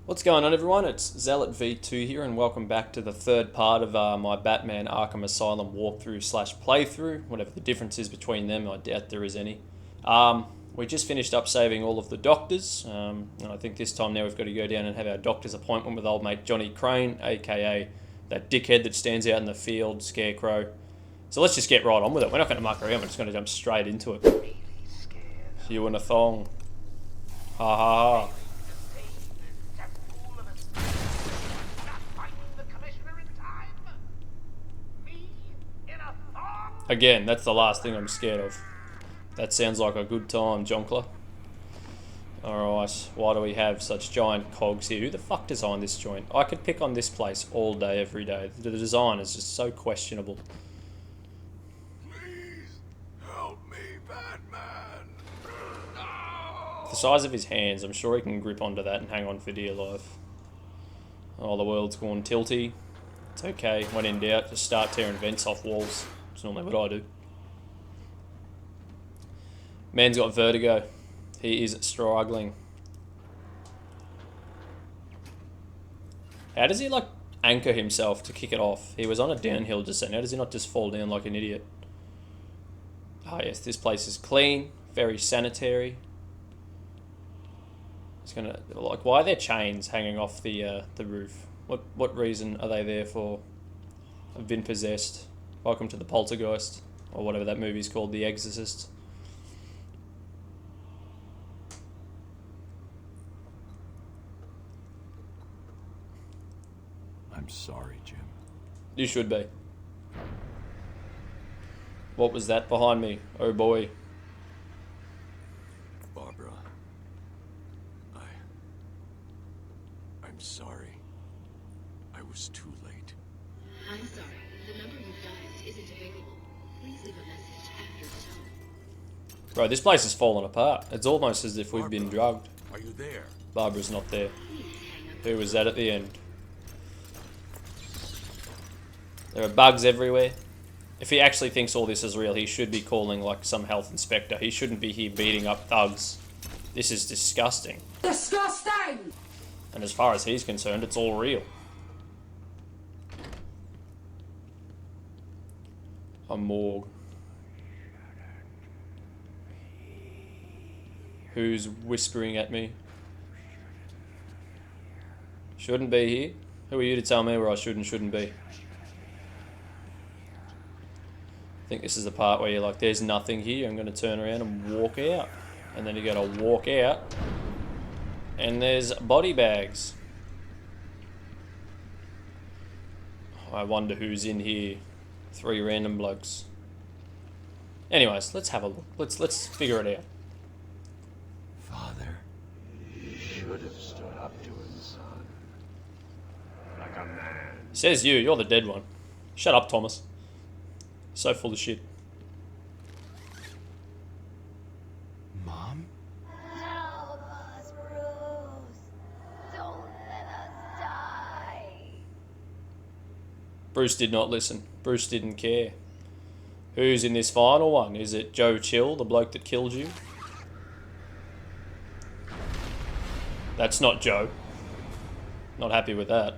What's going on, everyone? It's Zealot V2 here, and welcome back to the third part of my Batman Arkham Asylum walkthrough slash playthrough. Whatever the difference is between them, I doubt there is any. We just finished up saving all of the doctors, and I think this time now we've got to go down and have our doctor's appointment with old mate Johnny Crane, aka that dickhead that stands out in the field, Scarecrow. So let's just get right on with it. We're not going to muck around, we're just going to jump straight into it. You and a thong. Ha ha ha. Again, that's the last thing I'm scared of. That sounds like a good time, Jonkler. Alright, why do we have such giant cogs here? Who the fuck designed this joint? I could pick on this place all day, every day. The design is just so questionable. Please help me, Batman. No! The size of his hands, I'm sure he can grip onto that and hang on for dear life. Oh, the world's gone tilty. It's okay. When in doubt, just start tearing vents off walls. It's normally what I do. Man's got vertigo. He is struggling. How does he, like, anchor himself to kick it off? He was on a downhill descent. How does he not just fall down like an idiot? Ah, yes, this place is clean. Very sanitary. It's gonna, like, why are there chains hanging off the roof? What reason are they there for? I've been possessed. Welcome to the Poltergeist, or whatever that movie's called, The Exorcist. I'm sorry, Jim. You should be. What was that behind me? Oh boy. Barbara. I'm sorry. I was too late. I'm sorry. The number you dialed isn't available. Please leave a message after the tone. Bro, this place is falling apart. It's almost as if we've been drugged. Are you there? Barbara's not there. Who was that at the end? There are bugs everywhere. If he actually thinks all this is real, he should be calling like some health inspector. He shouldn't be here beating up thugs. This is disgusting. Disgusting! And as far as he's concerned, it's all real. A morgue. Who's whispering at me? Shouldn't be here. Who are you to tell me where I should and shouldn't be? I think this is the part where you're like, there's nothing here. I'm going to turn around and walk out. And then you got to walk out. And there's body bags. I wonder who's in here. 3 random blokes. Anyways, let's have a look. Let's figure it out. Father, you should have stood up to him, son. Like a man. Says you're the dead one. Shut up, Thomas. So full of shit. Mom? Help us, Bruce. Don't let us die. Bruce did not listen. Bruce didn't care. Who's in this final one? Is it Joe Chill, the bloke that killed you? That's not Joe. Not happy with that.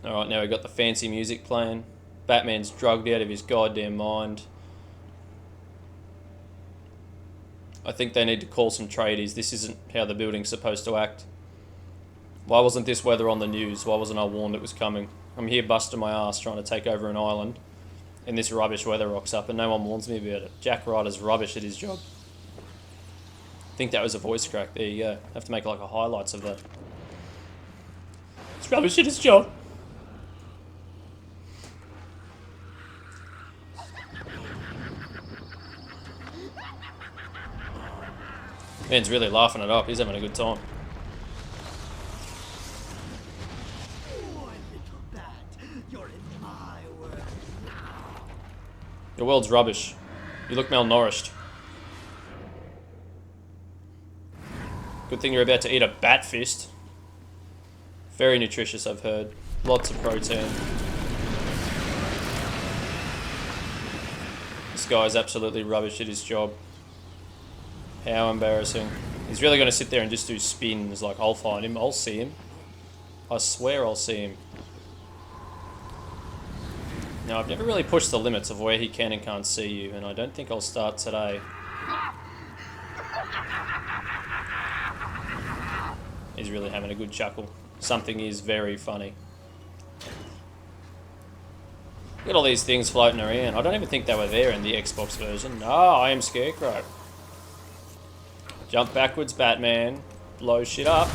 Alright, now we've got the fancy music playing. Batman's drugged out of his goddamn mind. I think they need to call some tradies. This isn't how the building's supposed to act. Why wasn't this weather on the news? Why wasn't I warned it was coming? I'm here busting my ass trying to take over an island, and this rubbish weather rocks up and no one warns me about it. Jack Ryder's rubbish at his job. I think that was a voice crack. There you go. Have to make like a highlights of that. It's rubbish at his job. Man's really laughing it up. He's having a good time. Your world's rubbish. You look malnourished. Good thing you're about to eat a bat fist. Very nutritious, I've heard. Lots of protein. This guy is absolutely rubbish at his job. How embarrassing. He's really going to sit there and just do spins. Like, I'll find him. I'll see him. I swear I'll see him. Now, I've never really pushed the limits of where he can and can't see you, and I don't think I'll start today. He's really having a good chuckle. Something is very funny. Look at all these things floating around. I don't even think they were there in the Xbox version. Oh, I am Scarecrow. Jump backwards, Batman. Blow shit up.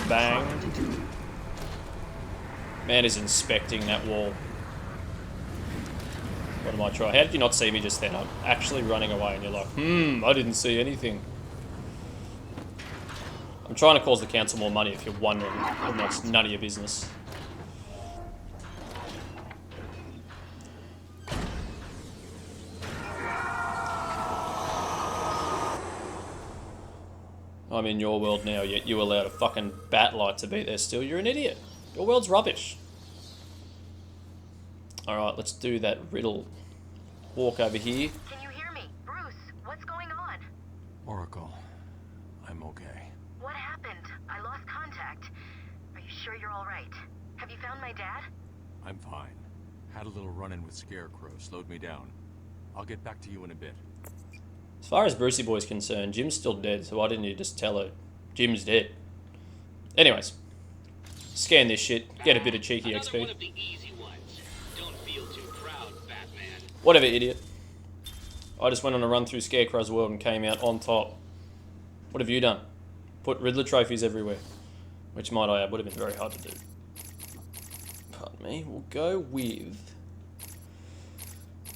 Bang. Man is inspecting that wall. What am I trying? How did you not see me just then? I'm actually running away and you're like, I didn't see anything. I'm trying to cause the council more money if you're wondering, and that's none of your business. I'm in your world now, yet you allowed a fucking bat light to be there still. You're an idiot. Your world's rubbish. Alright, let's do that riddle. Walk over here. Can you hear me? Bruce, what's going on? Oracle, I'm okay. What happened? I lost contact. Are you sure you're all right? Have you found my dad? I'm fine. Had a little run-in with Scarecrow, slowed me down. I'll get back to you in a bit. As far as Brucey Boy's concerned, Jim's still dead, so why didn't you just tell her Jim's dead? Anyways, scan this shit, get a bit of cheeky XP. One of the easy ones. Don't feel too proud, Batman. Whatever, idiot. I just went on a run through Scarecrow's world and came out on top. What have you done? Put Riddler trophies everywhere. Which, might I add, would have been very hard to do. Pardon me. We'll go with...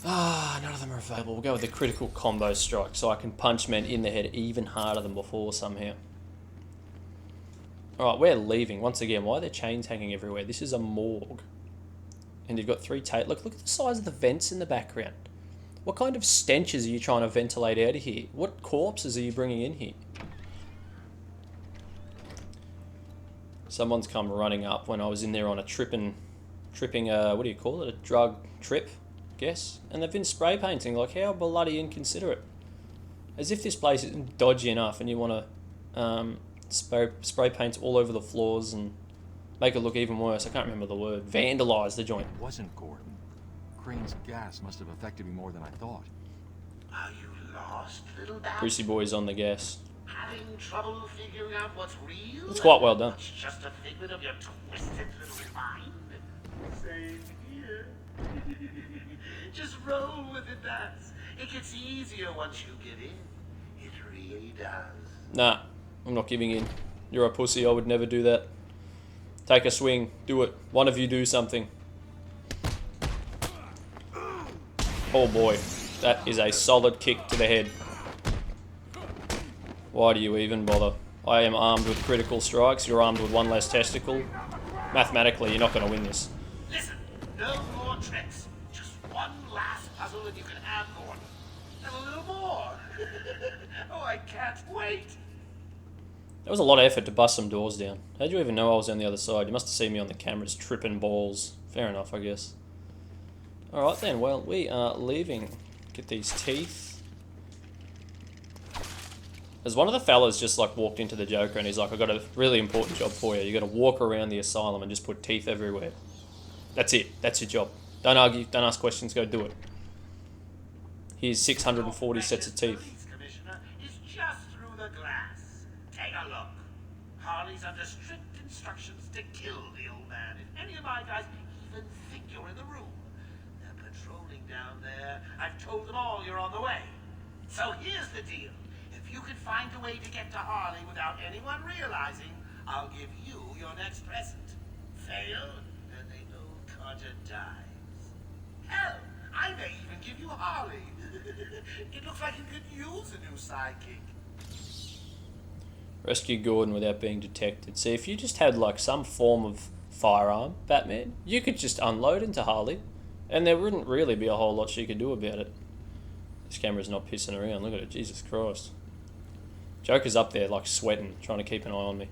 none of them are available. We'll go with the critical combo strike so I can punch men in the head even harder than before somehow. Alright, we're leaving. Once again, why are there chains hanging everywhere? This is a morgue. And you've got 3 Look at the size of the vents in the background. What kind of stenches are you trying to ventilate out of here? What corpses are you bringing in here? Someone's come running up when I was in there on a tripping, what do you call it? A drug trip, I guess. And they've been spray painting. Like, how bloody inconsiderate. As if this place isn't dodgy enough and you want to spray paint all over the floors and make it look even worse. I can't remember the word. Vandalise the joint. It wasn't Gordon. Crane's gas must have affected me more than I thought. Are you lost, little bat? Brucey Boy's on the gas. Having trouble figuring out what's real? It's quite well done. It's just a figment of your twisted little mind. Same here. Just roll with it, bats. It gets easier once you get in. It really does. Nah, I'm not giving in. You're a pussy, I would never do that. Take a swing, do it. One of you do something. Oh boy, that is a solid kick to the head. Why do you even bother? I am armed with critical strikes, you're armed with 1 less testicle. Mathematically, you're not going to win this. Listen, no more tricks. Just one last puzzle and you can have Gordon. And a little more. Oh, I can't wait. That was a lot of effort to bust some doors down. How'd you even know I was on the other side? You must have seen me on the cameras tripping balls. Fair enough, I guess. Alright then, well, we are leaving. Get these teeth. As one of the fellas just like walked into the Joker and he's like, I've got a really important job for you. You got to walk around the asylum and just put teeth everywhere. That's it. That's your job. Don't argue. Don't ask questions. Go do it. Here's 640 sets of teeth. Police commissioner is just through the glass. Take a look. Harley's under strict instructions to kill the old man if any of my guys even think you're in the room. They're patrolling down there. I've told them all you're on the way. So here's the deal. If you can find a way to get to Harley without anyone realizing, I'll give you your next present. Fail, and they know Carter dies. Hell, I may even give you Harley. It looks like you could use a new sidekick. Rescue Gordon without being detected. See, if you just had like some form of firearm, Batman, you could just unload into Harley, and there wouldn't really be a whole lot she could do about it. This camera's not pissing around. Look at it. Jesus Christ. Joker's up there like sweating, trying to keep an eye on me.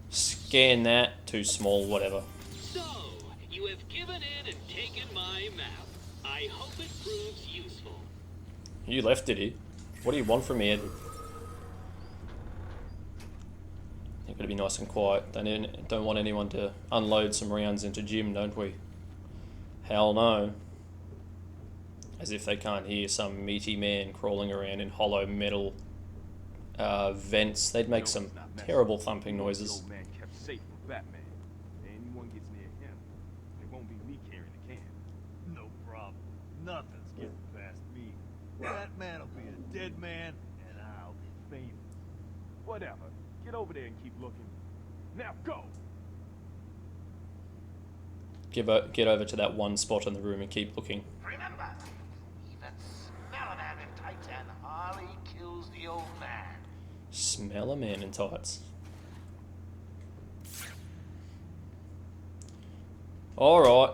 Scan that. Too small, whatever. So, you have given in and taken my map. I hope it proves useful. You left it here. What do you want from me, Edward? You've got to be nice and quiet. Don't want anyone to unload some rounds into Jim, don't we? Hell no. As if they can't hear some meaty man crawling around in hollow metal vents. They'd make some terrible thumping noises. The old man kept safe from Batman. If anyone gets near him, it won't be me carrying the can. No problem. Nothing's getting past me. Batman'll be a dead man, and I'll be famous. Whatever. Get over there and keep looking. Now go! Get over to that one spot in the room and keep looking. Remember, even smell a man in tights and Harley kills the old man. Smell a man in tights. Alright.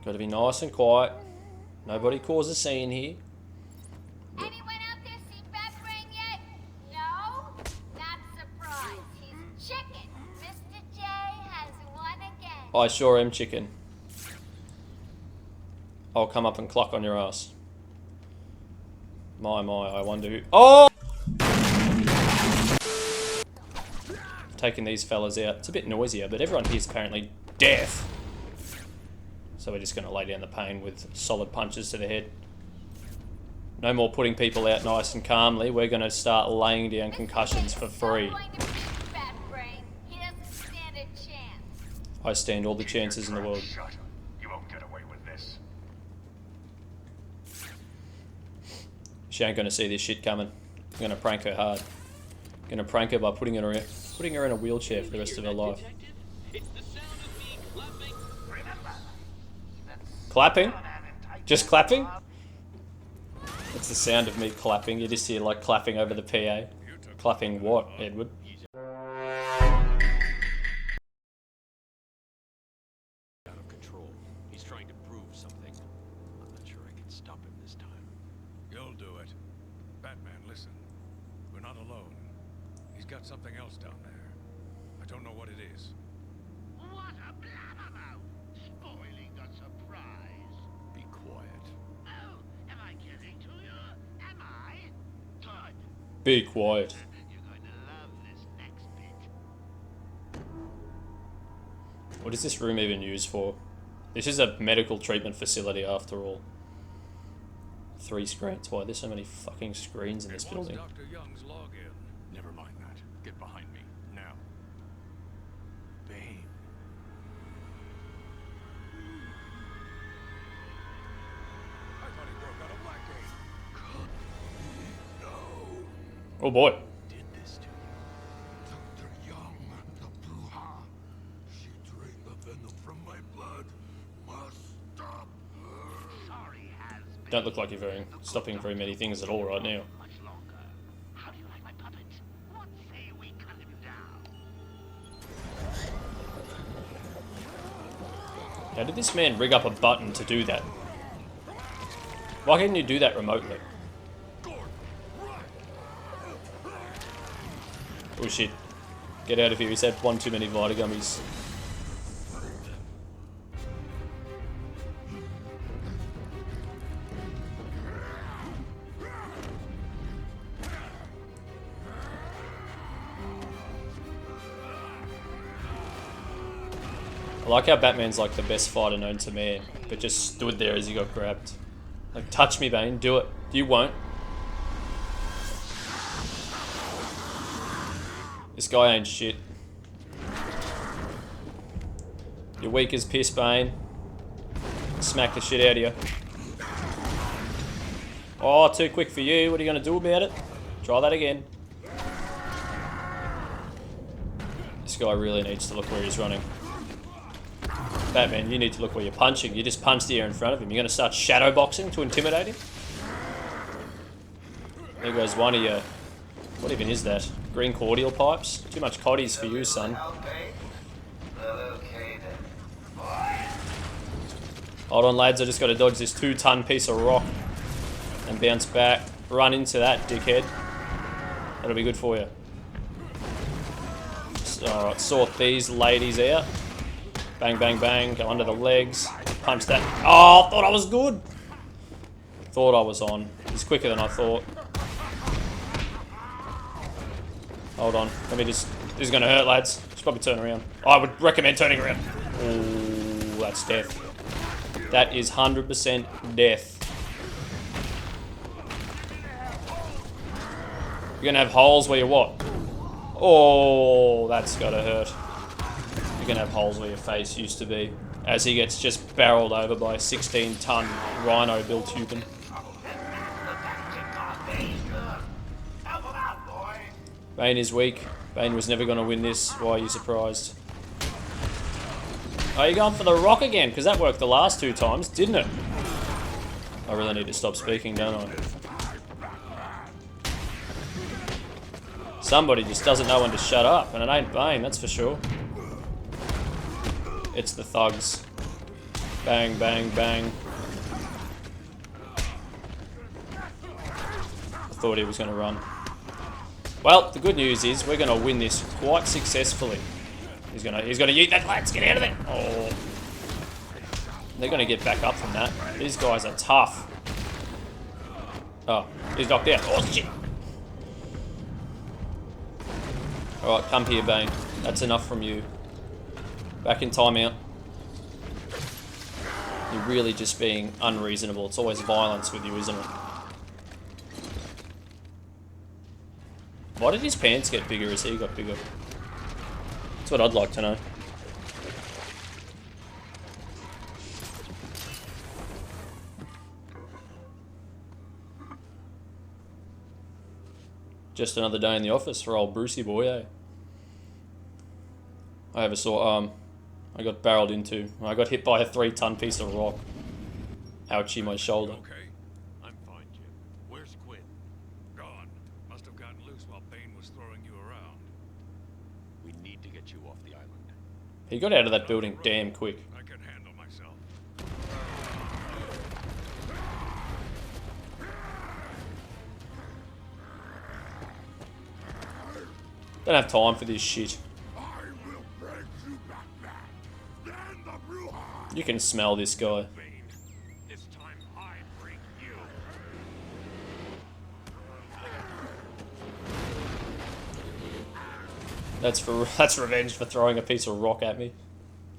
Got to be nice and quiet. Nobody cause a scene here. Anyone out there see Batman yet? No? Not surprised. He's chicken. Mr. J has won again. I sure am chicken. I'll come up and clock on your ass. My, I wonder who... Oh! Taking these fellas out. It's a bit noisier, but everyone here's apparently deaf. So we're just going to lay down the pain with solid punches to the head. No more putting people out nice and calmly. We're going to start laying down concussions for free. I stand all the chances in the world. Shut up. You won't get away with this. She ain't going to see this shit coming. I'm going to prank her hard. I'm going to prank her by putting her in a wheelchair for the rest of her life. It's the sound of me clapping. Clapping? Just clapping? It's the sound of me clapping. You just hear like clapping over the PA. Clapping what, Edward? Out of control. He's trying to prove something. I'm not sure I can stop him this time. You'll do it. Batman, listen. We're not alone. He's got something else down there. I don't know what it is. What a blabbermouth! Spoiling the surprise. Be quiet. Oh, am I getting to you? Am I? Good. Be quiet. You're going to love this next bit. What is this room even used for? This is a medical treatment facility after all. 3 screens. Why, there's so many fucking screens in this building. Dr. Young's login. Never mind that. Get behind me. Now. Bane. I thought he broke out a black gate. Oh boy. Did this to you. Dr. Young, the Bruja. She drained the venom from my blood. Must stop her. Sorry has been Don't look like you're stopping very many things at all right now. much longer. How do you like my puppet? What say we cut him down? How did this man rig up a button to do that? Why can't you do that remotely? Oh shit. Get out of here, he's had one too many Vita gummies. I like how Batman's like the best fighter known to man, but just stood there as he got grabbed. Like, touch me, Bane, do it. You won't. This guy ain't shit. You're weak as piss, Bane. Smack the shit out of you. Oh, too quick for you. What are you going to do about it? Try that again. This guy really needs to look where he's running. Batman, you need to look where you're punching. You just punched the air in front of him. You're going to start shadow boxing to intimidate him? There goes one of your... What even is that? Green cordial pipes? Too much coddies for you, son. Hold on, lads. I just got to dodge this 2-ton piece of rock and bounce back. Run into that, dickhead. That'll be good for you. Alright, sort these ladies out. Bang, bang, bang. Go under the legs. Punch that. Oh, thought I was good. Thought I was on. He's quicker than I thought. Hold on. Let me just This is gonna hurt, lads. Should probably turn around. I would recommend turning around. Ooh, that's death. That is 100% death. You're gonna have holes where you what? Oh, that's gotta hurt. You're gonna have holes where your face used to be. As he gets just barreled over by a 16-ton rhino Bill Tubin. Bane is weak. Bane was never gonna win this. Why are you surprised? Oh, you're going for the rock again? Because that worked the last 2 times, didn't it? I really need to stop speaking, don't I? Somebody just doesn't know when to shut up, and it ain't Bane, that's for sure. It's the thugs. Bang, bang, bang. I thought he was going to run. Well, the good news is we're going to win this quite successfully. He's gonna yeet that, lads. Get out of there. Oh. They're going to get back up from that. These guys are tough. Oh, he's knocked out. Oh, shit. Alright, come here, Bane. That's enough from you. Back in timeout. You're really just being unreasonable. It's always violence with you, isn't it? Why did his pants get bigger as he got bigger? That's what I'd like to know. Just another day in the office for old Brucey boy, eh? I have a sore arm. I got barreled into. I got hit by a 3-ton piece of rock. Ouchie, my shoulder. Okay, I'm fine, Jim. Where's Quinn? Gone. Must have gotten loose while Bane was throwing you around. We need to get you off the island. He got out of that building damn quick. I can handle myself. Don't have time for this shit. You can smell this guy. Bane, this time I break you. That's revenge for throwing a piece of rock at me.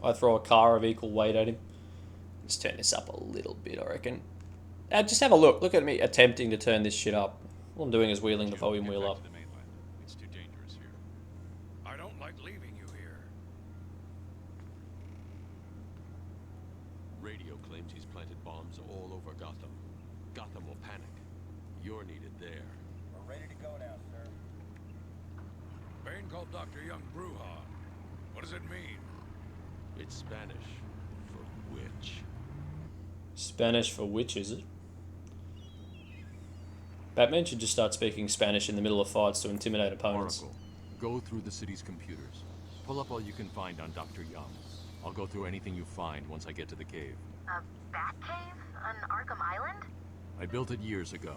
I throw a car of equal weight at him. Let's turn this up a little bit, I reckon. Just have a look. Look at me attempting to turn this shit up. All I'm doing is wheeling the volume wheel up. It's too dangerous here. I don't like leaving you here. Radio claims he's planted bombs all over Gotham. Gotham will panic. You're needed there. We're ready to go now, sir. Bane called Dr. Young Bruja. What does it mean? It's Spanish for witch. Spanish for witch, is it? Batman should just start speaking Spanish in the middle of fights to intimidate opponents. Oracle, go through the city's computers. Pull up all you can find on Dr. Young. I'll go through anything you find once I get to the cave. A bat cave on Arkham Island? I built it years ago.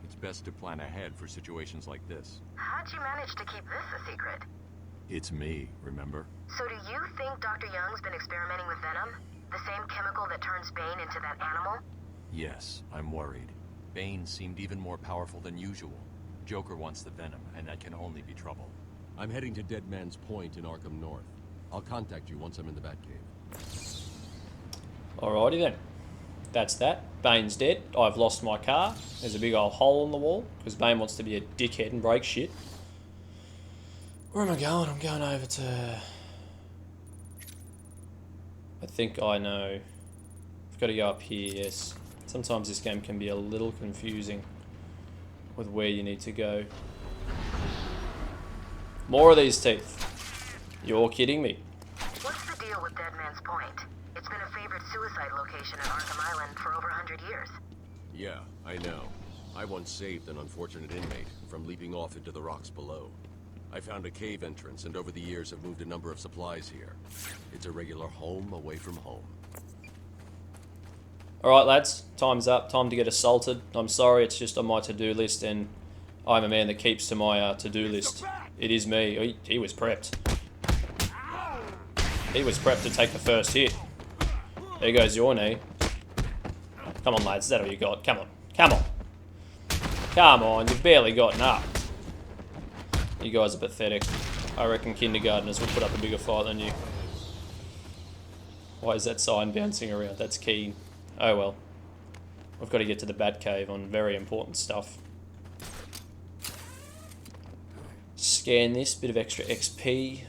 It's best to plan ahead for situations like this. How'd you manage to keep this a secret? It's me, remember? So do you think Dr. Young's been experimenting with venom? The same chemical that turns Bane into that animal? Yes, I'm worried. Bane seemed even more powerful than usual. Joker wants the venom, and that can only be trouble. I'm heading to Dead Man's Point in Arkham North. I'll contact you once I'm in the Batcave. Alrighty then. That's that. Bane's dead. I've lost my car. There's a big old hole in the wall because Bane wants to be a dickhead and break shit. Where am I going? I'm going over to... I think I know. I've got to go up here, yes. Sometimes this game can be a little confusing with where you need to go. More of these teeth. You're kidding me. What's the deal with Dead Man's Point? It's been a favorite suicide location in Arkham Island for over 100 years. Yeah, I know. I once saved an unfortunate inmate from leaping off into the rocks below. I found a cave entrance and over the years have moved a number of supplies here. It's a regular home away from home. Alright lads, time's up. Time to get assaulted. I'm sorry, it's just on my to-do list and I'm a man that keeps to my to-do list. It is me. He was prepped. He was prepped to take the first hit. There goes your knee. Come on lads, is that all you got? Come on. Come on. Come on, you've barely gotten up. You guys are pathetic. I reckon kindergartners will put up a bigger fight than you. Why is that sign bouncing around? That's keen. Oh well. I've got to get to the Batcave on very important stuff. Scan this, bit of extra XP.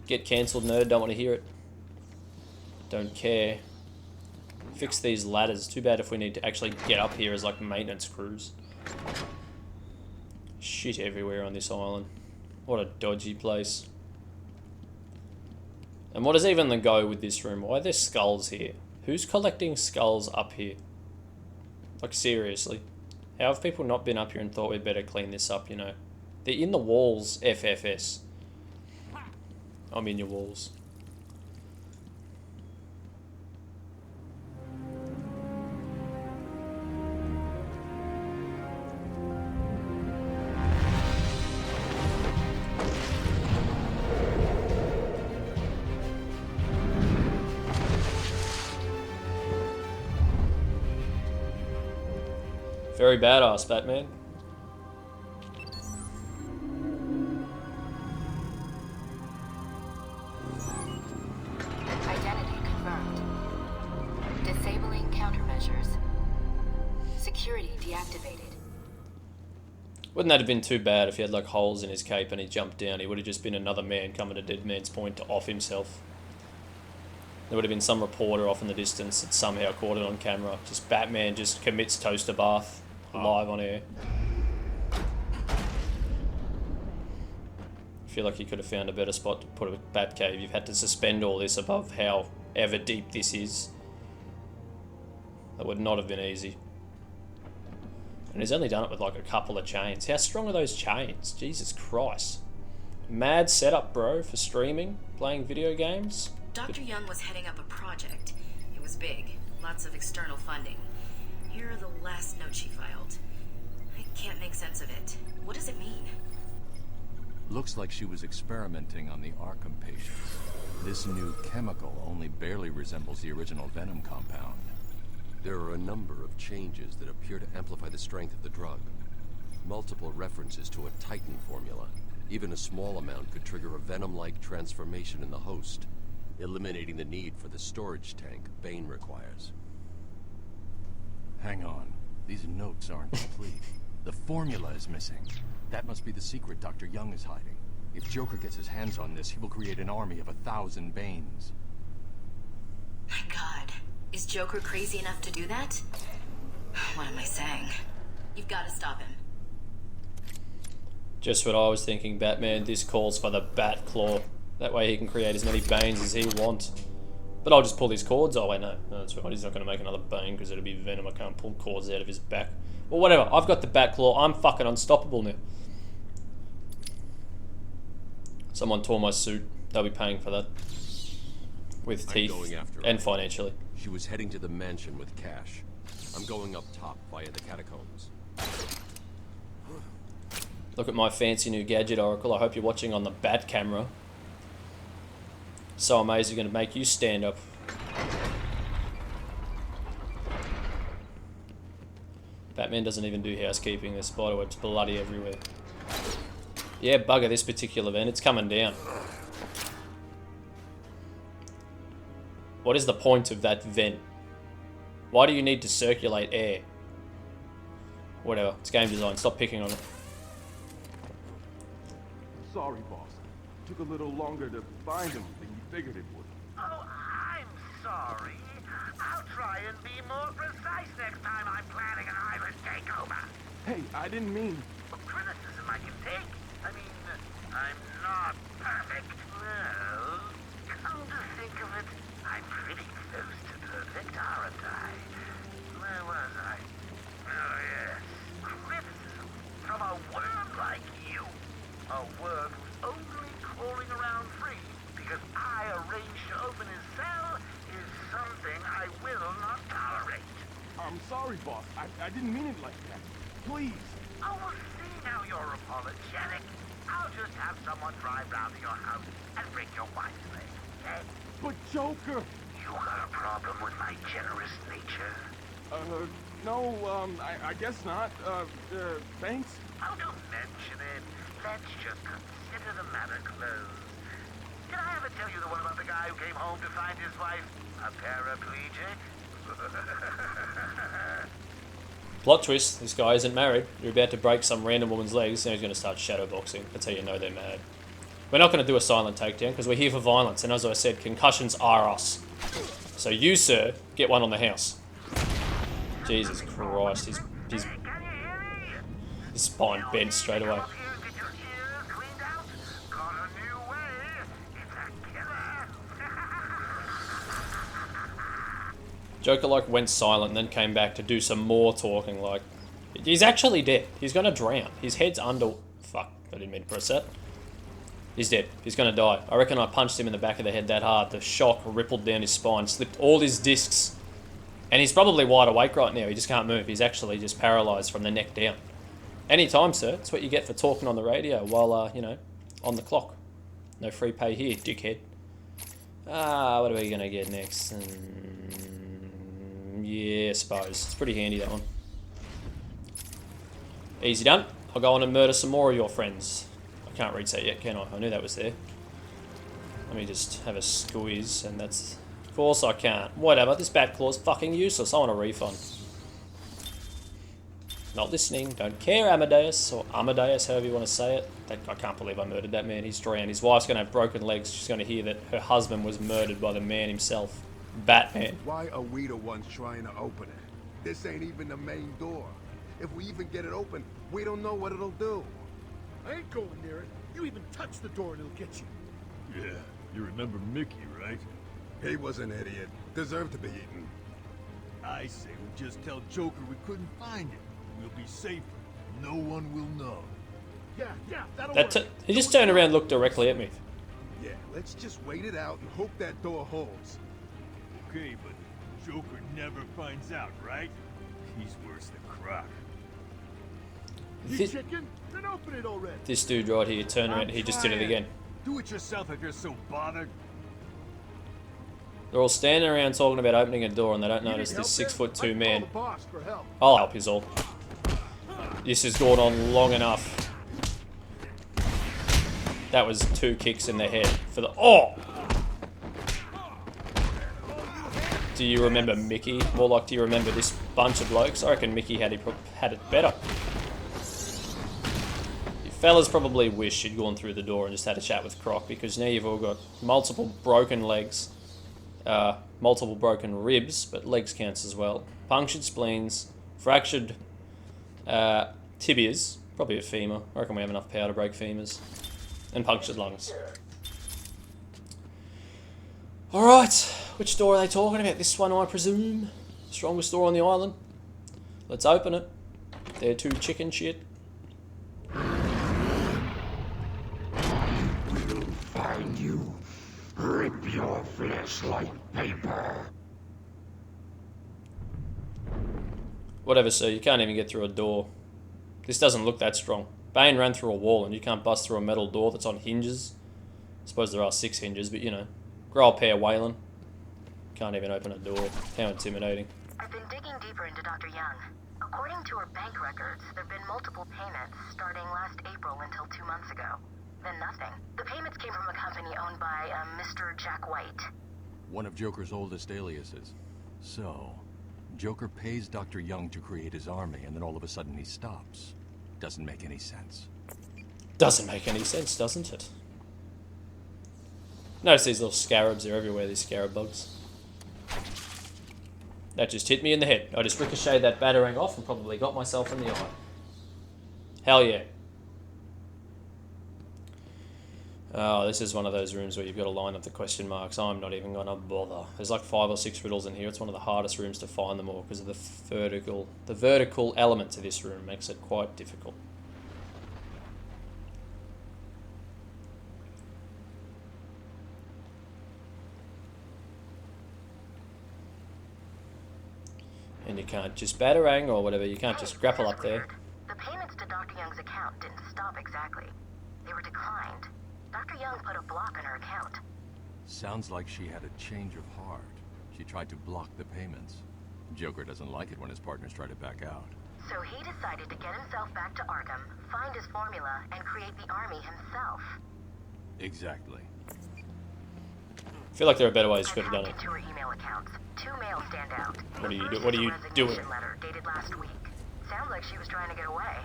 Get cancelled, nerd, don't want to hear it. Don't care. Fix these ladders. Too bad if we need to actually get up here as like maintenance crews. Shit everywhere on this island. What a dodgy place. And what is even the go with this room? Why are there skulls here? Who's collecting skulls up here? Like seriously. How have people not been up here and thought we'd better clean this up, you know? They're in the walls, FFS. I'm in your walls. Very badass, Batman. Identity confirmed. Disabling countermeasures. Security deactivated. Wouldn't that have been too bad if he had like holes in his cape and he jumped down? He would have just been another man coming to Dead Man's Point to off himself. There would have been some reporter off in the distance that somehow caught it on camera. Just Batman just commits toaster bath live on air. I feel like you could have found a better spot to put a Batcave. You've had to suspend all this above however deep this is. That would not have been easy. And he's only done it with like a couple of chains. How strong are those chains? Jesus Christ. Mad setup, bro, for streaming, playing video games. Dr. Young was heading up a project. It was big. Lots of external funding. Here are the last notes she filed. I can't make sense of it. What does it mean? Looks like she was experimenting on the Arkham patients. This new chemical only barely resembles the original Venom compound. There are a number of changes that appear to amplify the strength of the drug. Multiple references to a Titan formula. Even a small amount could trigger a Venom-like transformation in the host, eliminating the need for the storage tank Bane requires. Hang on. These notes aren't complete. The formula is missing. That must be the secret Dr. Young is hiding. If Joker gets his hands on this, he will create an army of 1,000 Banes. My God. Is Joker crazy enough to do that? What am I saying? You've got to stop him. Just what I was thinking, Batman. This calls for the Bat Claw. That way he can create as many Banes as he wants. But I'll just pull his cords. Oh wait, no, that's right. He's not going to make another Bane because it'll be Venom. I can't pull cords out of his back. Well, whatever. I've got the Bat Claw. I'm fucking unstoppable now. Someone tore my suit. They'll be paying for that. With teeth and financially. She was heading to the mansion with cash. I'm going up top via the catacombs. Look at my fancy new gadget, Oracle. I hope you're watching on the Bat camera. So amazing, going to make you stand up. Batman doesn't even do housekeeping. There's spiderwebs bloody everywhere. Yeah, bugger this particular vent. It's coming down. What is the point of that vent? Why do you need to circulate air? Whatever. It's game design. Stop picking on it. Sorry, boss. Took a little longer to find him than you figured it would. Oh, I'm sorry. I'll try and be more precise next time I'm planning an island takeover. Hey, I didn't mean... Criticism I can take. I mean, I'm not perfect. Well, come to think of it, I'm pretty close to perfect, aren't I? Where was I? Oh, yes. Criticism from a worm like you. A worm who's only crawling around free because I arranged to open his cell is something I will not tolerate. I'm sorry, boss. I didn't mean it like that. Please. Oh, we'll see now you're apologetic. I'll just have someone drive round to your house and bring your wife's leg, okay? But Joker... You got a problem with my generous nature? No, I guess not. Thanks. Oh, don't mention it. let's just consider the matter closed. Did I ever tell you the one about the guy who came home to find his wife a paraplegic? Plot twist, this guy isn't married. You're about to break some random woman's legs and he's going to start shadowboxing. That's how you know they're mad. We're not going to do a silent takedown because we're here for violence, and as I said, concussions are us. So you, sir, get one on the house. Jesus Christ, his spine bent straight away. Joker like went silent and then came back to do some more talking. Like, he's actually dead. He's gonna drown. His head's under. Fuck! I didn't mean to press that. He's dead. He's gonna die. I reckon I punched him in the back of the head that hard. The shock rippled down his spine, slipped all his discs, and he's probably wide awake right now. He just can't move. He's actually just paralyzed from the neck down. Anytime, sir. That's what you get for talking on the radio while, you know, on the clock. No free pay here, dickhead. What are we gonna get next? Yeah, I suppose. It's pretty handy, that one. Easy done. I'll go on and murder some more of your friends. I can't read that yet, can I? I knew that was there. Let me just have a squeeze, and that's... Of course I can't. Whatever, this Batclaw's fucking useless. I want a refund. Not listening. Don't care, Amadeus. Or Amadeus, however you want to say it. I can't believe I murdered that man. He's drowned. His wife's going to have broken legs. She's going to hear that her husband was murdered by the man himself. Batman. Why are we the ones trying to open it? This ain't even the main door. If we even get it open, we don't know what it'll do. I ain't going near it. You even touch the door and it'll get you. Yeah, you remember Mickey, right? He was an idiot. Deserved to be eaten. I say we just tell Joker we couldn't find it. We'll be safer. No one will know. Yeah, that'll work. He just turned around and looked directly at me. Yeah, let's just wait it out and hope that door holds. Okay, but Joker never finds out, right? He's worse than Croc. You chicken? Then open it already. This dude right here turned around and he just did it again. Do it yourself if you're so bothered. They're all standing around talking about opening a door and they don't notice this 6'2" man. I'll help you all. This has gone on long enough. That was 2 kicks in the head for the... Oh! Do you remember Mickey? More like, do you remember this bunch of blokes? I reckon Mickey had it better. You fellas probably wish you'd gone through the door and just had a chat with Croc, because now you've all got multiple broken legs, multiple broken ribs, but legs counts as well, punctured spleens, fractured tibias, probably a femur. I reckon we have enough power to break femurs, and punctured lungs. Alright, which door are they talking about? This one, I presume. Strongest door on the island. Let's open it. They're 2 chicken shit. We'll find you. Rip your flesh like paper. Whatever, sir. You can't even get through a door. This doesn't look that strong. Bane ran through a wall and you can't bust through a metal door that's on hinges. I suppose there are 6 hinges, but you know. Grow up pair Waylon. Can't even open a door. How intimidating. I've been digging deeper into Dr. Young. According to her bank records, there have been multiple payments starting last April until 2 months ago. Then nothing. The payments came from a company owned by Mr. Jack White. One of Joker's oldest aliases. So, Joker pays Dr. Young to create his army, and then all of a sudden he stops. Doesn't make any sense. Doesn't make any sense, doesn't it? Notice these little scarabs, they're everywhere, these scarab bugs. That just hit me in the head. I just ricocheted that batarang off and probably got myself in the eye. Hell yeah. Oh, this is one of those rooms where you've got to line up the question marks. I'm not even going to bother. There's like 5 or 6 riddles in here. It's one of the hardest rooms to find them all because of the vertical element to this room makes it quite difficult. And you can't just batarang or whatever, you can't just grapple up there. The payments to Dr. Young's account didn't stop exactly. They were declined. Dr. Young put a block on her account. Sounds like she had a change of heart. She tried to block the payments. Joker doesn't like it when his partners try to back out. So he decided to get himself back to Arkham, find his formula, and create the army himself. Exactly. I feel like there are better ways you could have done it. Into her email accounts. 2 mails stand out. What are you The first what are is a you doing? resignation letter dated last week. Sounds like she was trying to get away.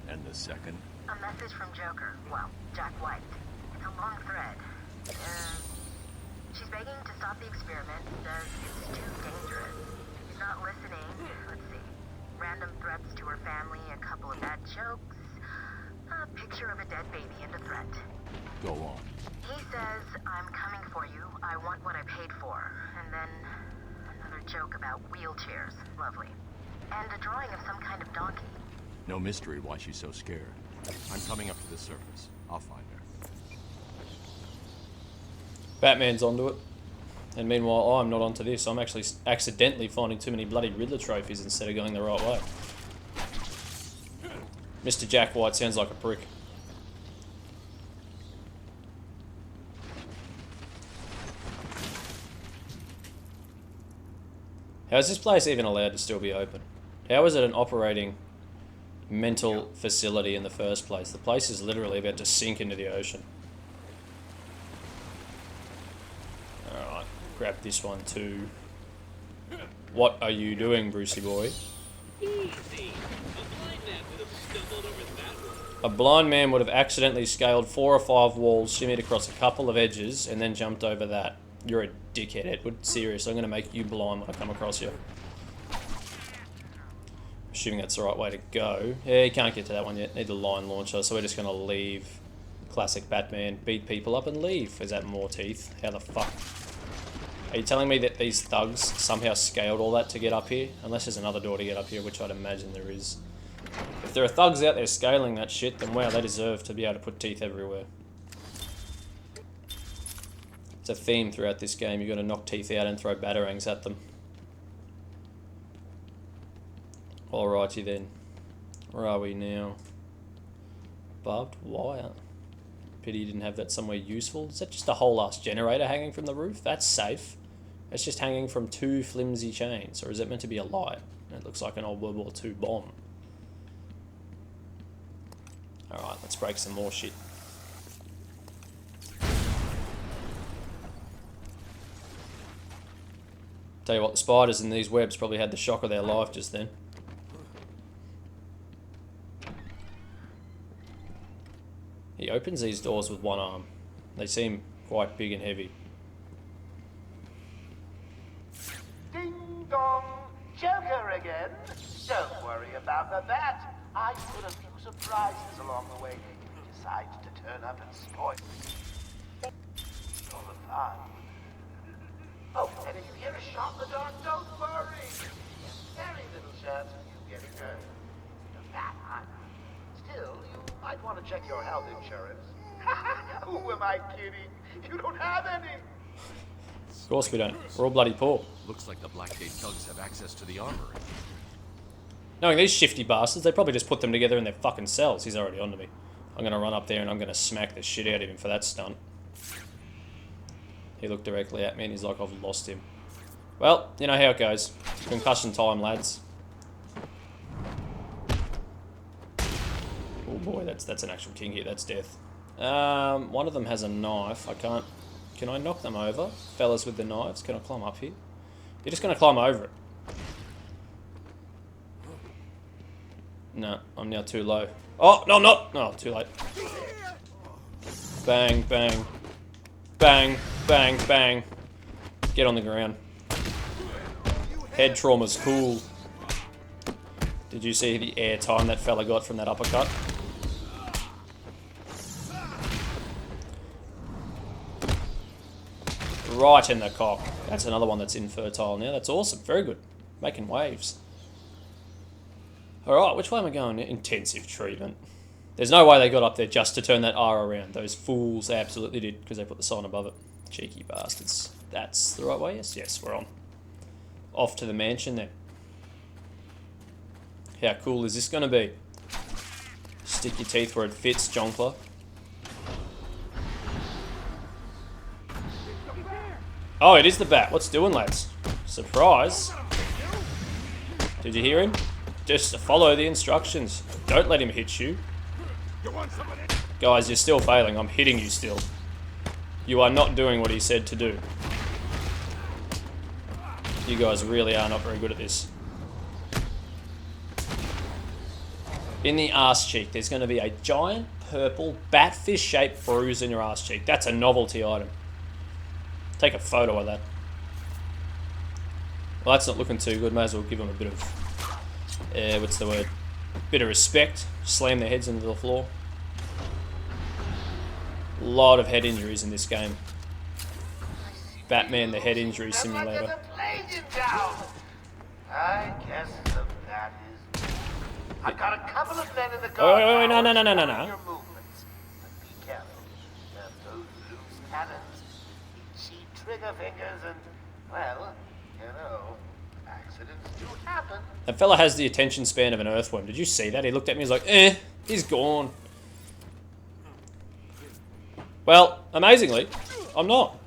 And the second? A message from Joker. Well, Jack White. It's a long thread. She's begging to stop the experiment. Says it's too dangerous. He's not listening. Let's see. Random threats to her family, a couple of bad jokes, a picture of a dead baby, and a threat. Go on. He says, I'm coming for you. I want what I paid for. And then another joke about wheelchairs. Lovely. And a drawing of some kind of donkey. No mystery why she's so scared. I'm coming up to the surface. I'll find her. Batman's onto it. And meanwhile, I'm not onto this. I'm actually accidentally finding too many bloody Riddler trophies instead of going the right way. Mr. Jack White sounds like a prick. How is this place even allowed to still be open? How is it an operating mental facility in the first place? The place is literally about to sink into the ocean. Alright, grab this one too. What are you doing, Brucey boy? Easy. A blind man would have stumbled over that one. A blind man would have accidentally scaled 4 or 5 walls, shimmied across a couple of edges, and then jumped over that. You're a dickhead, Edward. Seriously, I'm going to make you blind when I come across you. Assuming that's the right way to go. Yeah, you can't get to that one yet. Need the line launcher, so we're just going to leave. Classic Batman. Beat people up and leave. Is that more teeth? How the fuck? Are you telling me that these thugs somehow scaled all that to get up here? Unless there's another door to get up here, which I'd imagine there is. If there are thugs out there scaling that shit, then wow, they deserve to be able to put teeth everywhere. It's a theme throughout this game. You've got to knock teeth out and throw batarangs at them. Alrighty then. Where are we now? Barbed wire. Pity you didn't have that somewhere useful. Is that just a whole ass generator hanging from the roof? That's safe. It's just hanging from 2 flimsy chains. Or is it meant to be a light? It looks like an old World War II bomb. Alright, let's break some more shit. Tell you what, the spiders in these webs probably had the shock of their life just then. He opens these doors with one arm. They seem quite big and heavy. Ding dong, Joker again. Don't worry about the bat. I put a few surprises along the way if you decide to turn up and spoil all the fun. Oh, and if you hear a shot in the dark, don't worry. Very little chance of you getting hurt. The bat, still, you might want to check your health insurance. Who am I kidding? You don't have any. Of course we don't. We're all bloody poor. Looks like the Blackgate thugs have access to the armory. Knowing these shifty bastards, they probably just put them together in their fucking cells. He's already onto me. I'm going to run up there and I'm going to smack the shit out of him for that stunt. He looked directly at me and he's like, I've lost him. Well, you know how it goes. Concussion time, lads. Oh boy, that's an actual king here. That's death. One of them has a knife. I can't... Can I knock them over? Fellas with the knives, can I climb up here? You're just going to climb over it. No, I'm now too low. Oh, no, I'm not! No, too late. Bang, bang. Bang, bang, bang. Get on the ground. Head trauma's cool. Did you see the air time that fella got from that uppercut? Right in the cock. That's another one that's infertile now. That's awesome. Very good. Making waves. Alright, which way am I going? Intensive treatment. There's no way they got up there just to turn that R around. Those fools absolutely did, because they put the sign above it. Cheeky bastards. That's the right way? Yes, yes, we're on. Off to the mansion then. How cool is this going to be? Stick your teeth where it fits, Jonkler. Oh, it is the bat. What's doing, lads? Surprise. Did you hear him? Just follow the instructions. Don't let him hit you. Guys, you're still failing. I'm hitting you still. You are not doing what he said to do. You guys really are not very good at this. In the arse cheek, there's going to be a giant purple batfish-shaped bruise in your arse cheek. That's a novelty item. Take a photo of that. Well, that's not looking too good. May as well give them a bit of, what's the word? Bit of respect. Slam their heads into the floor. A lot of head injuries in this game. Batman, the head injury simulator. I guess the bat is. I've got a couple of men in the Oh, guard. wait, no. Your movements. But be careful. Those loose cannons, itchy trigger fingers, and well, you know, accidents do happen. That fella has the attention span of an earthworm. Did you see that? He looked at me, he's like, he's gone. Well, amazingly, I'm not.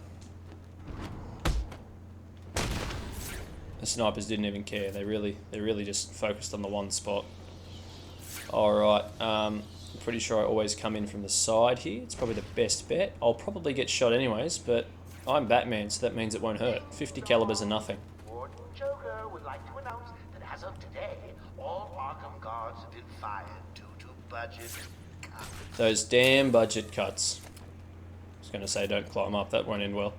The snipers didn't even care. They really just focused on the one spot. Alright, I'm pretty sure I always come in from the side here. It's probably the best bet. I'll probably get shot anyways, but I'm Batman, so that means it won't hurt. 50 calibers are nothing. Joker would like to announce that as of today, all Arkham guards have been fired due to budget cuts. Those damn budget cuts. I was going to say don't climb up, that won't end well.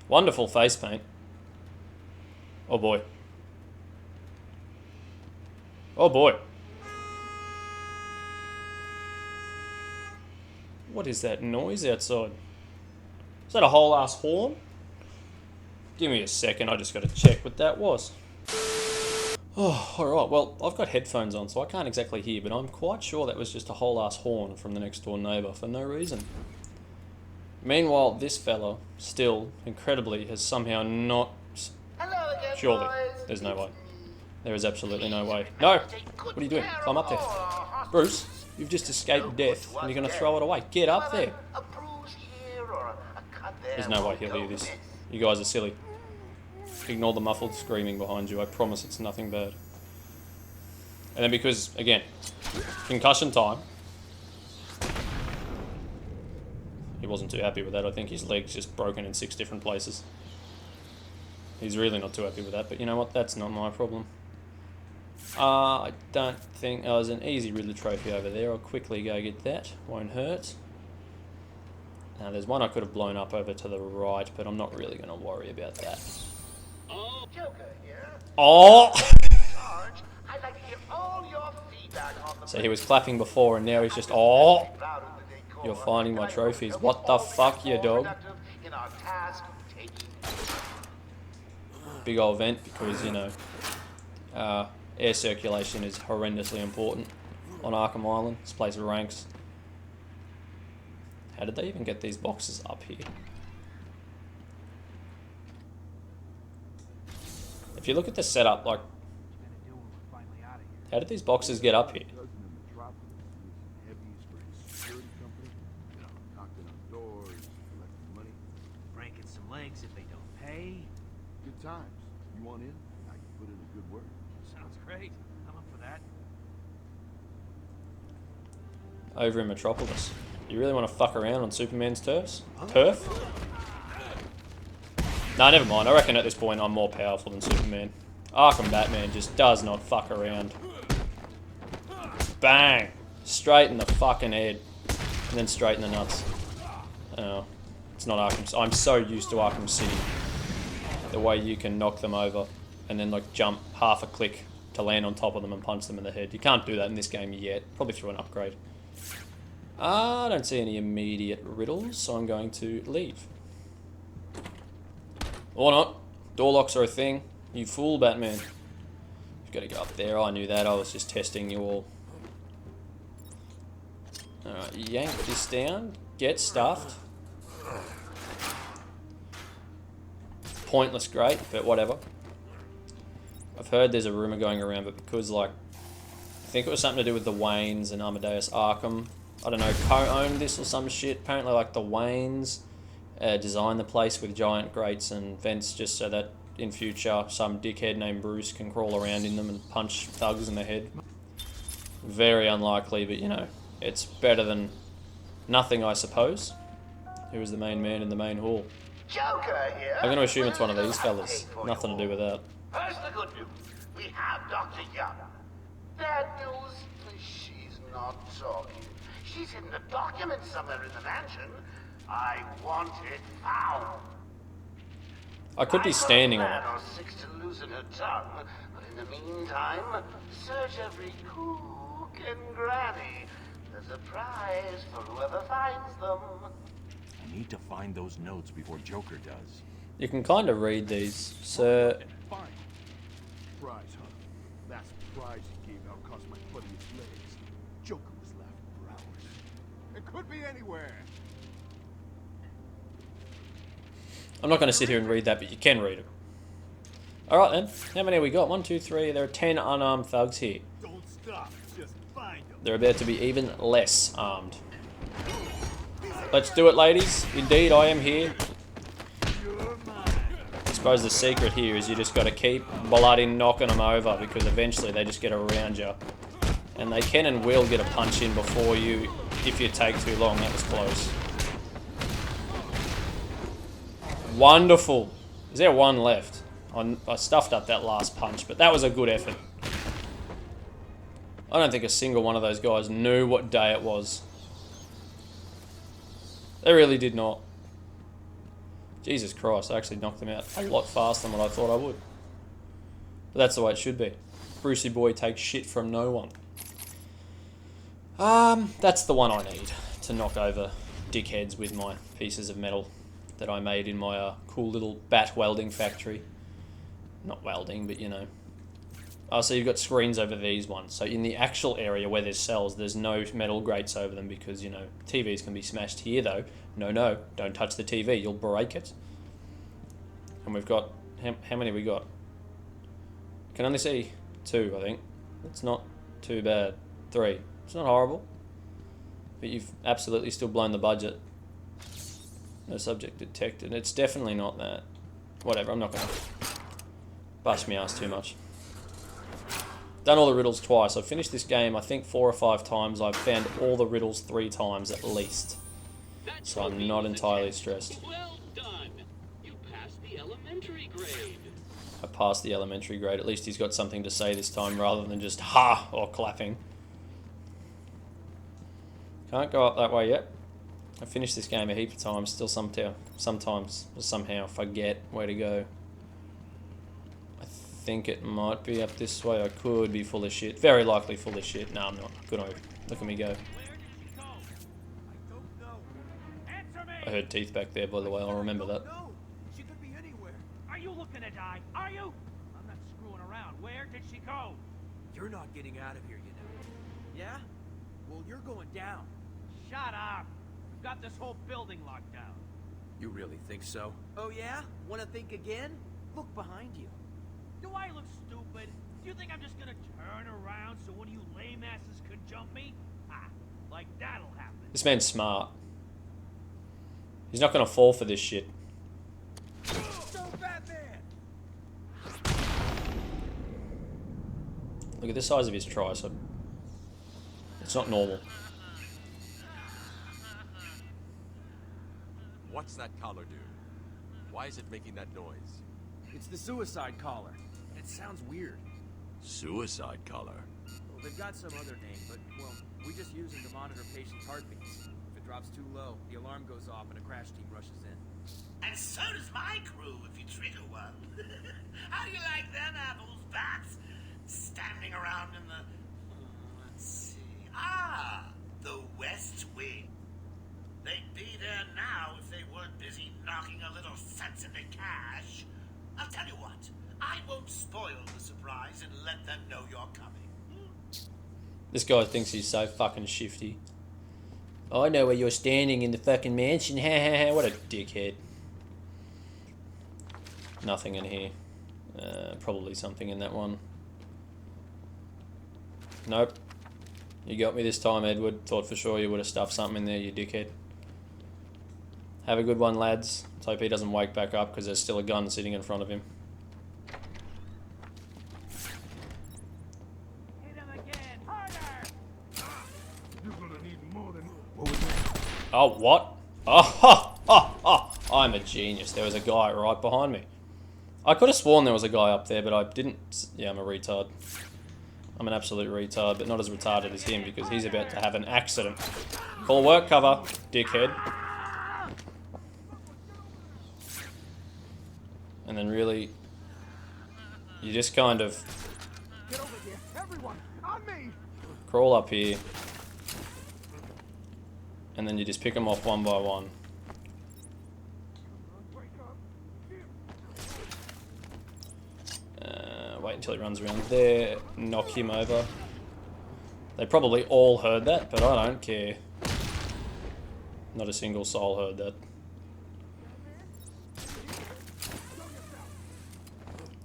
Wonderful face paint. Oh boy. Oh boy. What is that noise outside? Is that a whole ass horn? Give me a second, I just got to check what that was. Oh, alright, well, I've got headphones on, so I can't exactly hear, but I'm quite sure that was just a whole ass horn from the next door neighbour for no reason. Meanwhile, this fella, still, incredibly, has somehow not... Surely, there's no way. There is absolutely no way. No! What are you doing? Climb up there. Bruce, you've just escaped death, and you're going to throw it away. Get up there! There's no way he'll hear this. You guys are silly. Ignore the muffled screaming behind you. I promise it's nothing bad. And then because, again, concussion time. He wasn't too happy with that. I think his leg's just broken in 6 different places. He's really not too happy with that, but you know what? That's not my problem. I don't think... Oh, there's an easy Riddler trophy over there. I'll quickly go get that. Won't hurt. Now, there's one I could have blown up over to the right, but I'm not really going to worry about that. Oh! So he was clapping before, and now he's just... Oh! You're finding my trophies. What the fuck, you dog? Big old vent, because, you know, air circulation is horrendously important on Arkham Island. This place ranks. How did they even get these boxes up here? If you look at the setup, like... How did these boxes get up here? Breaking some legs if they don't pay. Good times. You want in? I can put in a good word. Sounds great. I'm up for that. Over in Metropolis. You really want to fuck around on Superman's turf? Nah, never mind. I reckon at this point I'm more powerful than Superman. Arkham Batman just does not fuck around. Bang! Straight in the fucking head. And then straight in the nuts. Oh, it's not Arkham. I'm so used to Arkham City. The way you can knock them over and then like jump half a click to land on top of them and punch them in the head. You can't do that in this game yet. Probably through an upgrade. I don't see any immediate riddles, so I'm going to leave. Or not. Door locks are a thing. You fool, Batman. You've got to go up there. I knew that. I was just testing you all. Alright, yank this down. Get stuffed. Pointless, great, but whatever. I've heard there's a rumour going around, but because, like, I think it was something to do with the Waynes and Amadeus Arkham. I don't know, co-owned this or some shit. Apparently, like, the Waynes designed the place with giant grates and vents just so that in future some dickhead named Bruce can crawl around in them and punch thugs in the head. Very unlikely, but you know, it's better than nothing, I suppose. Who is the main man in the main hall? Joker here. I'm going to assume it's one of these fellas. Nothing to do with that. First, the good news. We have Dr. Young. Bad news, she's not talking. She's hidden a document somewhere in the mansion. I want it found. I could be standing on it. Or six to loosen her tongue, but in the meantime, search every cook and granny. There's a prize for whoever finds them. I need to find those notes before Joker does. You can kind of read these. Sir. Fine. Prize, huh? That's prize he gave out cost my buddy his legs. Joker was laughing for hours. It could be anywhere. I'm not going to sit here and read that, but you can read it. Alright then. How many have we got? 1, 2, 3. There are 10 unarmed thugs here. Don't stop. Just find them. They're about to be even less armed. Let's do it, ladies. Indeed, I am here. I suppose the secret here is you just got to keep bloody knocking them over, because eventually they just get around you. And they can and will get a punch in before you if you take too long. That was close. Wonderful. Is there one left? I stuffed up that last punch, but that was a good effort. I don't think a single one of those guys knew what day it was. They really did not. Jesus Christ, I actually knocked them out a lot faster than what I thought I would. But that's the way it should be. Brucey boy takes shit from no one. That's the one I need to knock over dickheads with my pieces of metal that I made in my cool little bat welding factory. Not welding, but you know. Oh, so you've got screens over these ones. So in the actual area where there's cells, there's no metal grates over them because, you know, TVs can be smashed here, though. No, don't touch the TV. You'll break it. And we've got... How many have we got? Can only see 2, I think. It's not too bad. 3. It's not horrible. But you've absolutely still blown the budget. No subject detected. It's definitely not that. Whatever, I'm not going to bust me ass too much. Done all the riddles twice. I've finished this game, I think 4 or 5 times. I've found all the riddles 3 times at least. So I'm not entirely stressed. Well done. You passed the elementary grade. I passed the elementary grade. At least he's got something to say this time rather than just ha or clapping. Can't go up that way yet. I finished this game a heap of times. Still sometimes somehow forget where to go. I think it might be up this way. I could be full of shit. Very likely full of shit. No, I'm not. Good on you. Look at me go. I heard teeth back there, by the way. I'll remember that. She could be anywhere. Are you looking to die? Are you? I'm not screwing around. Where did she go? You're not getting out of here, you know. Yeah? Well, you're going down. Shut up. We've got this whole building locked down. You really think so? Oh, yeah? Want to think again? Look behind you. Do I look stupid? Do you think I'm just gonna turn around so one of you lame asses could jump me? Ah, like that'll happen. This man's smart. He's not going to fall for this shit. Look at the size of his tricep. It's not normal. What's that collar do? Why is it making that noise? It's the suicide collar. It sounds weird. Suicide collar? Well, they've got some other name, but, well, we just use them to monitor patients' heartbeats. If it drops too low, the alarm goes off and a crash team rushes in. And so does my crew if you trigger one. How do you like them apples, bats? Standing around in the... let's see... the West Wing. They'd be there now if they weren't busy knocking a little sense into cash. I'll tell you what. I won't spoil the surprise and let them know you're coming. This guy thinks he's so fucking shifty. I know where you're standing in the fucking mansion. Ha ha ha. What a dickhead. Nothing in here. Probably something in that one. Nope. You got me this time, Edward. Thought for sure you would have stuffed something in there, you dickhead. Have a good one, lads. Let's hope he doesn't wake back up because there's still a gun sitting in front of him. Oh, what? Oh, I'm a genius. There was a guy right behind me. I could have sworn there was a guy up there, but I didn't. Yeah, I'm a retard. I'm an absolute retard, but not as retarded as him because he's about to have an accident. Call work cover, dickhead. And then really, you just kind of Get over here, everyone, on me! crawl up here. And then you just pick them off one by one. Wait until he runs around there, knock him over. They probably all heard that, but I don't care. Not a single soul heard that.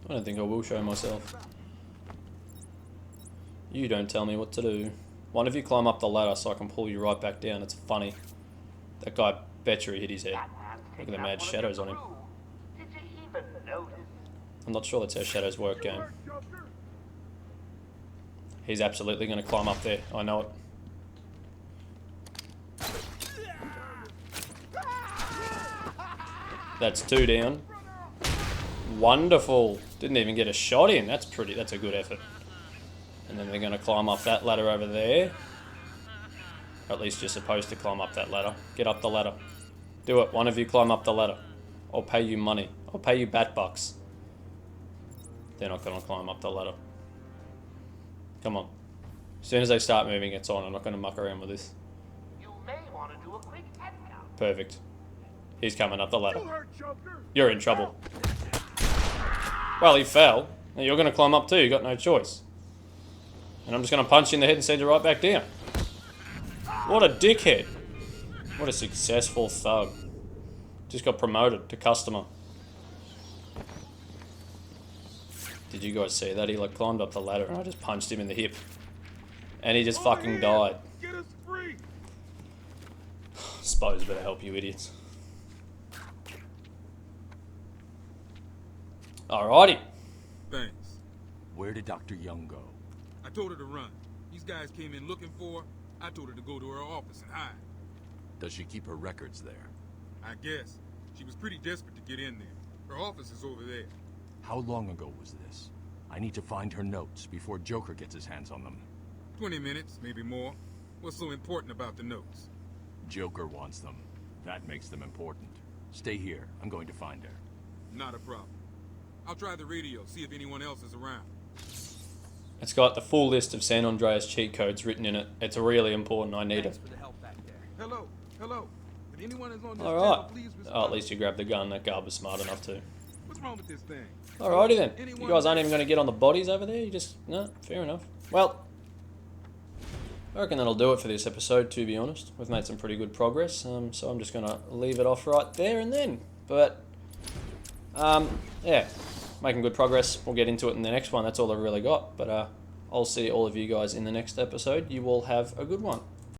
I don't think I will show myself. You don't tell me what to do. One of you climb up the ladder so I can pull you right back down. It's funny. That guy bet you he hit his head. Look at the mad shadows on him. Did you even notice? I'm not sure that's how shadows work, game. He's absolutely going to climb up there. I know it. That's 2 down. Wonderful. Didn't even get a shot in. That's a good effort. And then they're going to climb up that ladder over there. Or at least you're supposed to climb up that ladder. Get up the ladder. Do it. One of you climb up the ladder. I'll pay you money. I'll pay you bat bucks. They're not going to climb up the ladder. Come on. As soon as they start moving, it's on. I'm not going to muck around with this. You may want to do a quick head count. Perfect. He's coming up the ladder. You're in trouble. Well, he fell. Now you're going to climb up too. You got no choice. And I'm just going to punch you in the head and send you right back down. What a dickhead. What a successful thug. Just got promoted to customer. Did you guys see that? He like climbed up the ladder and I just punched him in the hip. And he just fucking died. Get us free. Suppose better help you idiots. Alrighty. Thanks. Where did Dr. Young go? I told her to run. These guys came in looking for her. I told her to go to her office and hide. Does she keep her records there? I guess. She was pretty desperate to get in there. Her office is over there. How long ago was this? I need to find her notes before Joker gets his hands on them. 20 minutes, maybe more. What's so important about the notes? Joker wants them. That makes them important. Stay here. I'm going to find her. Not a problem. I'll try the radio, see if anyone else is around. It's got the full list of San Andreas cheat codes written in it. It's really important. I need it. For the help back there. Hello, hello. If anyone is on this Alright. channel, please respond. Oh, at least you grabbed the gun. That guard was smart enough to. What's wrong with this thing? Alrighty then. You guys aren't even going to get on the bodies over there? You just... No, fair enough. Well, I reckon that'll do it for this episode, to be honest. We've made some pretty good progress, so I'm just going to leave it off right there and then. But, yeah, making good progress. We'll get into it in the next one. That's all I've really got. But I'll see all of you guys in the next episode. You all have a good one.